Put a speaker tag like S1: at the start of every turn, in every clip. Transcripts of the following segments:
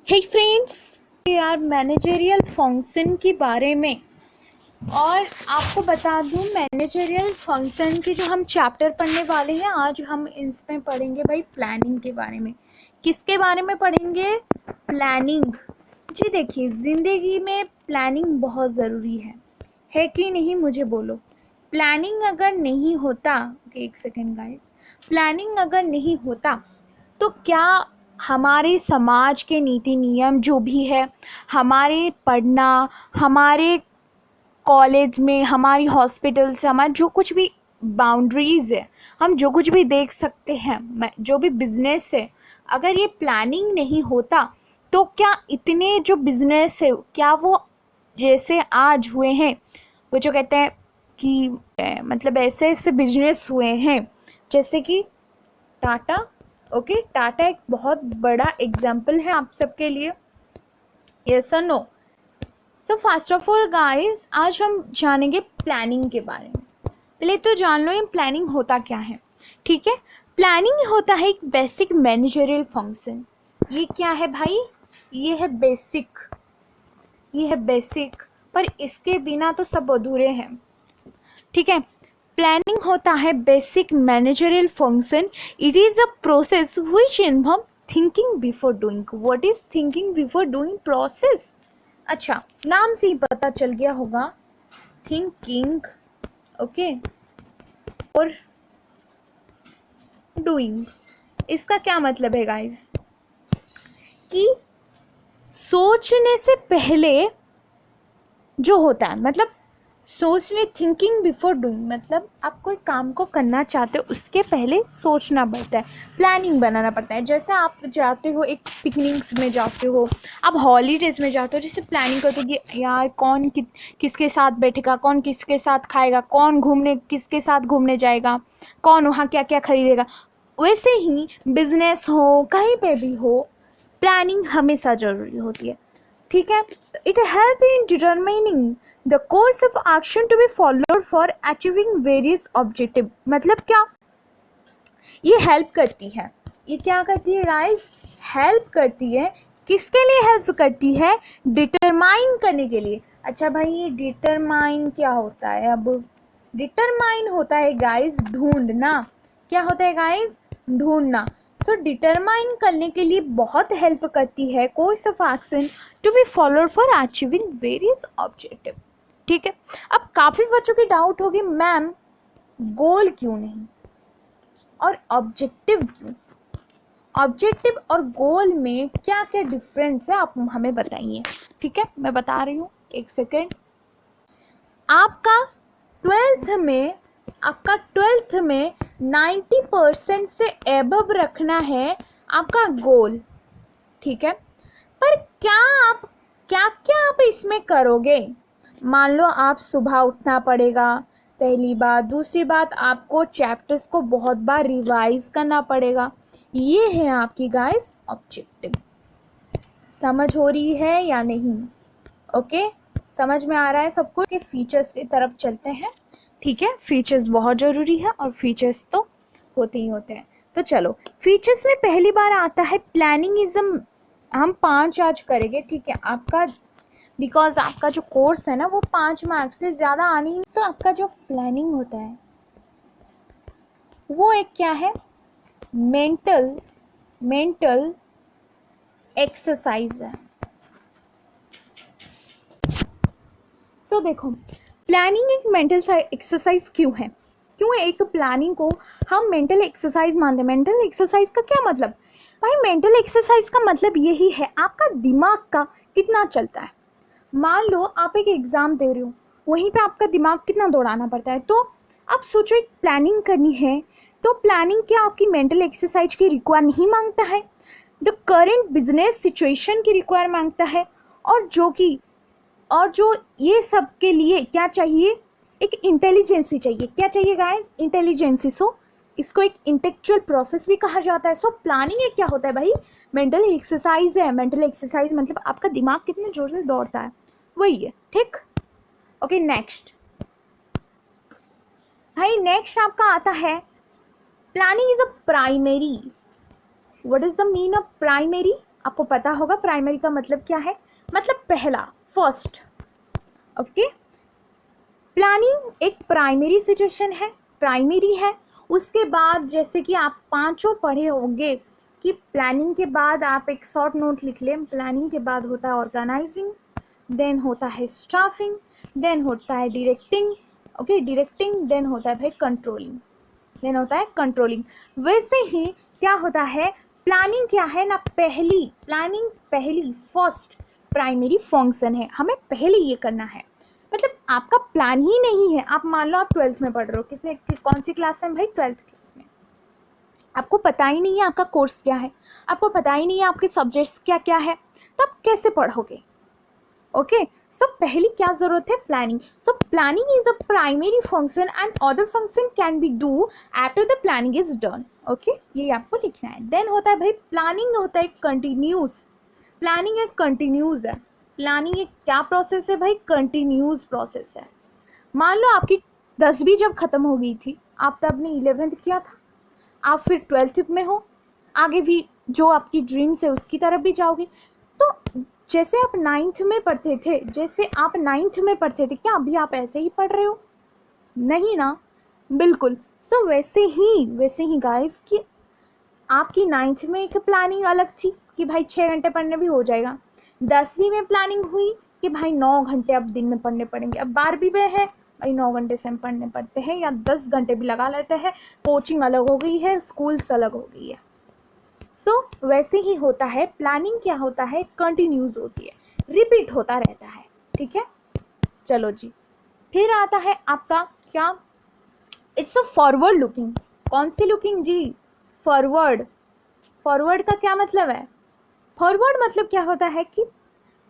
S1: हे friends, यार managerial function के बारे में और आपको बता दूं मैनेजरियल फंक्शन के जो हम चैप्टर पढ़ने वाले हैं आज हम इसमें पढ़ेंगे भाई प्लानिंग के बारे में। किसके बारे में पढ़ेंगे? प्लानिंग। जी देखिए, ज़िंदगी में प्लानिंग बहुत ज़रूरी है कि नहीं? मुझे बोलो। प्लानिंग अगर नहीं होता, एक सेकेंड गाइस, प्लानिंग अगर नहीं होता तो क्या हमारे समाज के नीति नियम जो भी है, हमारे पढ़ना, हमारे कॉलेज में, हमारी हॉस्पिटल से, हमारे जो कुछ भी बाउंड्रीज़ है, हम जो कुछ भी देख सकते हैं, जो भी बिजनेस है, अगर ये प्लानिंग नहीं होता तो क्या इतने जो बिजनेस है क्या वो जैसे आज हुए हैं, वो जो कहते हैं कि मतलब ऐसे ऐसे बिजनेस हुए हैं जैसे कि टाटा। ओके, टाटा एक बहुत बड़ा एग्जाम्पल है आप सबके लिए। यस और no? So first of all guys, आज हम जानेंगे प्लानिंग के बारे में। पहले तो जान लो ये प्लानिंग होता क्या है। ठीक है, प्लानिंग होता है एक बेसिक मैनेजरियल फंक्शन। ये क्या है भाई? ये है बेसिक, ये है बेसिक, पर इसके बिना तो सब अधूरे हैं। ठीक है, प्लानिंग होता है basic managerial function. It is a process which involve thinking before doing. What is thinking before doing process? अच्छा, नाम से ही पता चल गया होगा, थिंकिंग, ओके, और डूइंग। इसका क्या मतलब है गाइस? कि सोचने से पहले जो होता है, मतलब सोचने, थिंकिंग बिफोर डूइंग, मतलब आप कोई काम को करना चाहते हो उसके पहले सोचना पड़ता है, प्लानिंग बनाना पड़ता है। जैसे आप जाते हो एक पिकनिक्स में जाते हो, आप हॉलीडेज में जाते हो, जैसे प्लानिंग करते हो कि यार कौन किसके साथ बैठेगा, कौन किसके साथ खाएगा, कौन घूमने किसके साथ घूमने जाएगा, कौन वहाँ क्या क्या खरीदेगा। वैसे ही बिजनेस हो, कहीं पे भी हो, प्लानिंग हमेशा ज़रूरी होती है। ठीक है, it help in determining the course of action to be followed for achieving various objective. मतलब क्या? ये हेल्प करती है। ये क्या करती है गाइस? हेल्प करती है। किसके लिए हेल्प करती है? डिटरमाइन करने के लिए। अच्छा भाई, ये डिटरमाइन क्या होता है? अब डिटरमाइन होता है गाइस ढूंढना। क्या होता है गाइस? ढूंढना। सो डिटरमाइन करने के लिए बहुत हेल्प करती है course of action to be followed for achieving various objective. ठीक है, अब काफ़ी बच्चों की डाउट होगी, मैम गोल क्यों नहीं और ऑब्जेक्टिव क्यों? ऑब्जेक्टिव और गोल में क्या क्या डिफरेंस है, आप हमें बताइए। ठीक है, मैं बता रही हूँ, एक सेकेंड। आपका ट्वेल्थ में 90% से एबव रखना है आपका गोल। ठीक है, पर क्या क्या आप इसमें करोगे? मान लो आप सुबह उठना पड़ेगा, पहली बात। दूसरी बात, आपको चैप्टर्स को बहुत बार रिवाइज करना पड़ेगा। ये है आपकी गाइस ऑब्जेक्टिव। समझ हो रही है या नहीं? ओके, समझ में आ रहा है सबको? के फीचर्स की तरफ चलते हैं। ठीक है, फीचर्स बहुत ज़रूरी है और फीचर्स तो होते ही होते हैं। तो चलो, फीचर्स में पहली बार आता है प्लानिंगिज्म। हम 5 आज करेंगे। ठीक है, आपका बिकॉज आपका जो कोर्स है ना वो 5 मार्क्स से ज़्यादा आनी नहीं। तो आपका जो प्लानिंग होता है वो एक क्या है? मेंटल एक्सरसाइज है। सो देखो, प्लानिंग एक मेंटल एक्सरसाइज क्यों है? क्यों एक प्लानिंग को हम मेंटल एक्सरसाइज मानते हैं? मेंटल एक्सरसाइज का क्या मतलब? भाई मेंटल एक्सरसाइज का मतलब यही है आपका दिमाग का कितना चलता है। मान लो आप एक एग्ज़ाम दे रहे हो, वहीं पे आपका दिमाग कितना दौड़ाना पड़ता है। तो आप सोचो, एक प्लानिंग करनी है तो प्लानिंग क्या आपकी मेंटल एक्सरसाइज की रिक्वायर नहीं मांगता है? द करेंट बिजनेस सिचुएशन की रिक्वायर मांगता है। और जो ये सब के लिए क्या चाहिए? एक इंटेलिजेंसी चाहिए। क्या चाहिए गाइस? इंटेलिजेंसी। सो इसको एक इंटेलेक्चुअल प्रोसेस भी कहा जाता है। सो प्लानिंग एक क्या होता है भाई? मेंटल एक्सरसाइज है। मेंटल एक्सरसाइज मतलब आपका दिमाग कितने जोर से दौड़ता है, वही है। ठीक, ओके, नेक्स्ट भाई, नेक्स्ट आपका आता है planning is a primary. What is the mean of primary? आपको पता होगा प्राइमरी का मतलब क्या है, मतलब पहला, फर्स्ट। ओके, प्लानिंग एक प्राइमरी सिचुएशन है, प्राइमरी है। उसके बाद जैसे कि आप पांचों पढ़े होंगे कि प्लानिंग के बाद आप एक शॉर्ट नोट लिख लें, प्लानिंग के बाद होता है ऑर्गेनाइजिंग, देन होता है स्टाफिंग, देन होता है डायरेक्टिंग, ओके डायरेक्टिंग, देन होता है भाई कंट्रोलिंग, देन होता है कंट्रोलिंग। वैसे ही क्या होता है, प्लानिंग क्या है ना, पहली प्लानिंग, पहली फर्स्ट प्राइमरी फंक्शन है, हमें पहले ये करना है। मतलब आपका प्लान ही नहीं है, आप मान लो आप 12th में पढ़ रहे हो, कितने कौन सी क्लास में भाई, 12th क्लास में। आपको पता ही नहीं है आपका कोर्स क्या है, आपको पता ही नहीं है आपके सब्जेक्ट्स क्या क्या है, तब कैसे पढ़ोगे। ओके, सो पहली क्या जरूरत है, planning. So planning is the primary function and other function can be do after the planning is done. Okay, ये आपको लिखना है। देन होता है भाई प्लानिंग होता है कंटिन्यूस, प्लानिंग एक कंटिन्यूस है। प्लानिंग एक क्या प्रोसेस है भाई, कंटिन्यूस प्रोसेस है। मान लो आपकी 10वीं जब खत्म हो गई थी, आप तब ने 11th किया था, आप फिर 12th में हो, आगे भी जो आपकी ड्रीम्स है उसकी तरफ भी जाओगे। तो जैसे आप 9th में पढ़ते थे, जैसे आप 9th में पढ़ते थे, क्या अभी आप ऐसे ही पढ़ रहे हो, नहीं ना, बिल्कुल। सो वैसे ही गाइस कि आपकी 9th में एक प्लानिंग अलग थी कि भाई 6 घंटे पढ़ने भी हो जाएगा, 10वीं में प्लानिंग हुई कि भाई 9 घंटे अब दिन में पढ़ने पड़ेंगे, अब 12वीं में है भाई 9 घंटे से हम पढ़ने पड़ते हैं या 10 घंटे भी लगा लेते हैं, कोचिंग अलग हो गई है, स्कूल्स अलग हो गई है। सो वैसे ही होता है, प्लानिंग क्या होता है, कंटिन्यूस होती है, रिपीट होता रहता है, ठीक है। चलो जी, फिर आता है आपका क्या, इट्स अ फॉरवर्ड लुकिंग। कौन सी लुकिंग जी, फॉरवर्ड। फॉरवर्ड का क्या मतलब है, फॉरवर्ड मतलब क्या होता है कि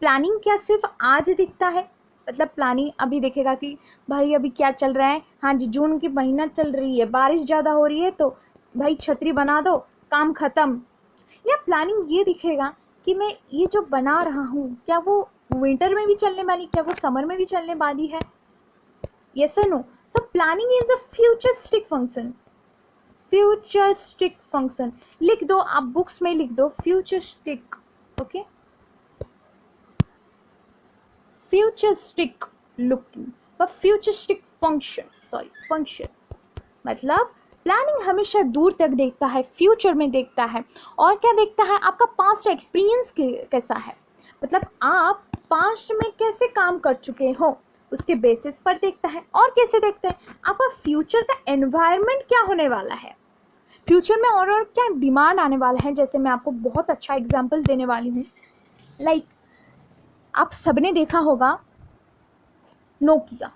S1: प्लानिंग क्या सिर्फ आज दिखता है, मतलब प्लानिंग अभी देखेगा कि भाई अभी क्या चल रहा है, हाँ जी जून की महीना चल रही है, बारिश ज़्यादा हो रही है तो भाई छतरी बना दो, काम ख़त्म। या प्लानिंग ये दिखेगा कि मैं ये जो बना रहा हूँ क्या वो विंटर में भी चलने वाली, क्या वो समर में भी चलने वाली है, यस और no. So planning is a futuristic function, futuristic function लिख दो आप, बुक्स में लिख दो फ्यूचरिस्टिक, ओके, फ्यूचरिस्टिक लुकिंग व फ्यूचरिस्टिक फंक्शन, सॉरी फंक्शन। मतलब प्लानिंग हमेशा दूर तक देखता है, फ्यूचर में देखता है, और क्या देखता है, आपका पास्ट एक्सपीरियंस कैसा है, मतलब आप पास्ट में कैसे काम कर चुके हो उसके बेसिस पर देखता है। और कैसे देखता है, आपका फ्यूचर का एनवायरनमेंट क्या होने वाला है, फ्यूचर में और क्या डिमांड आने वाला है। जैसे मैं आपको बहुत अच्छा एग्जाम्पल देने वाली हूँ, लाइक आप सबने देखा होगा नोकिया,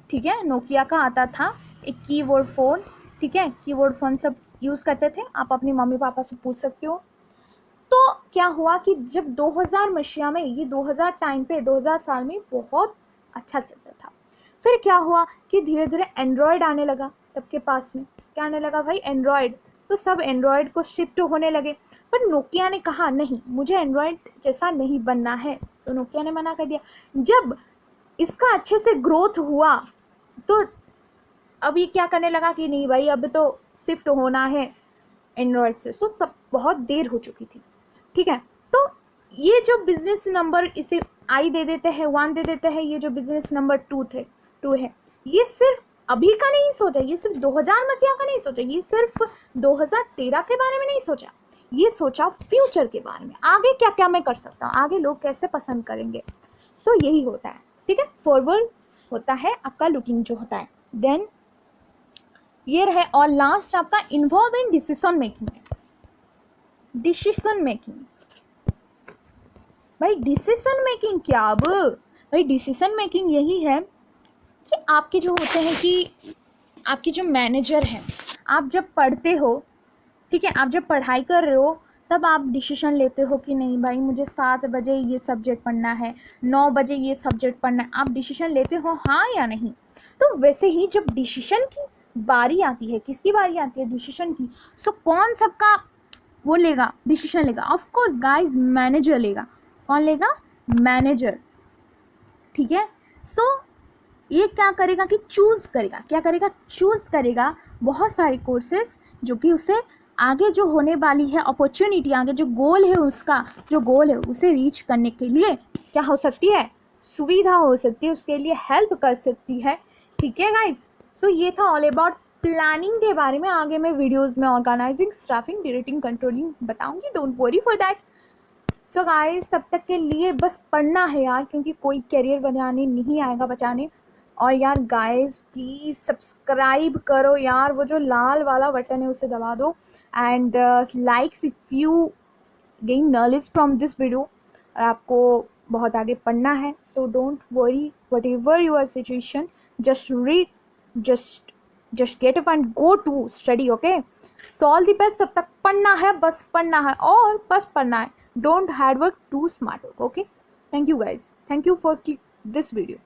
S1: ठीक है, नोकिया का आता था एक कीबोर्ड फ़ोन, ठीक है, कीबोर्ड फ़ोन सब यूज़ करते थे, आप अपनी मम्मी पापा से पूछ सकते हो। तो क्या हुआ कि जब 2000 मसीहा में, ये 2000 टाइम पे, 2000 साल में बहुत अच्छा चलता था। फिर क्या हुआ कि धीरे धीरे एंड्रॉयड आने लगा सबके पास में, क्या आने लगा भाई, एंड्रॉयड। तो सब एंड्रॉयड को शिफ्ट होने लगे, पर नोकिया ने कहा नहीं, मुझे एंड्रॉयड जैसा नहीं बनना है, तो नोकिया ने मना कर दिया। जब इसका अच्छे से ग्रोथ हुआ तो अब ये क्या करने लगा कि नहीं भाई अब तो शिफ्ट होना है एंड्रॉयड से, तो तब बहुत देर हो चुकी थी, ठीक है। तो ये जो बिजनेस नंबर इसे आई दे देते हैं, 1 दे देते हैं, ये जो बिजनेस नंबर 2 है, ये सिर्फ अभी का नहीं सोचा, ये सिर्फ 2000 मसीहा का नहीं सोचा, ये सिर्फ 2013 के बारे में नहीं सोचा, ये सोचा फ्यूचर के बारे में, आगे क्या क्या मैं कर सकता हूँ, आगे लोग कैसे पसंद करेंगे। सो यही होता है, ठीक है, फॉरवर्ड होता है आपका लुकिंग जो होता है। देन ये रहे, और लास्ट आपका involve in decision making. Decision making भाई, डिसीजन मेकिंग क्या, अब भाई डिसीजन मेकिंग यही है कि आपके जो होते हैं कि आपके जो मैनेजर हैं, आप जब पढ़ते हो, ठीक है, आप जब पढ़ाई कर रहे हो तब आप डिसीजन लेते हो कि नहीं भाई मुझे 7 बजे ये सब्जेक्ट पढ़ना है, 9 बजे ये सब्जेक्ट पढ़ना है, आप डिसीजन लेते हो हाँ या नहीं। तो वैसे ही जब डिसीजन की बारी आती है, किसकी बारी आती है, डिसीजन की, सो कौन सबका वो लेगा, डिसीजन लेगा, ऑफ कोर्स गाइस मैनेजर लेगा। कौन लेगा, मैनेजर, ठीक है। सो ये क्या करेगा कि चूज़ करेगा, क्या करेगा, चूज़ करेगा बहुत सारे कोर्सेज जो कि उसे आगे जो होने वाली है अपॉर्चुनिटी, आगे जो गोल है उसका, जो गोल है उसे रीच करने के लिए क्या हो सकती है, सुविधा हो सकती है, उसके लिए हेल्प कर सकती है। ठीक है गाइज, सो ये था ऑल अबाउट प्लानिंग के बारे में। आगे मैं वीडियोस में ऑर्गेनाइजिंग, स्टाफिंग, डायरेक्टिंग, कंट्रोलिंग बताऊंगी, don't worry for that. So guys, तब तक के लिए बस पढ़ना है यार, क्योंकि कोई करियर बनाने नहीं आएगा बचाने। और यार गाइज प्लीज़ सब्सक्राइब करो यार, वो जो लाल वाला बटन है उसे दबा दो, and likes if you gain knowledge from this video. और आपको बहुत आगे पढ़ना है, so don't worry, whatever your situation, just read, just get up and go to study, okay. So all the best. सब तक पढ़ना है, बस पढ़ना है और बस पढ़ना है, don't hard work, do smart work, okay. Thank you guys, thank you for this video.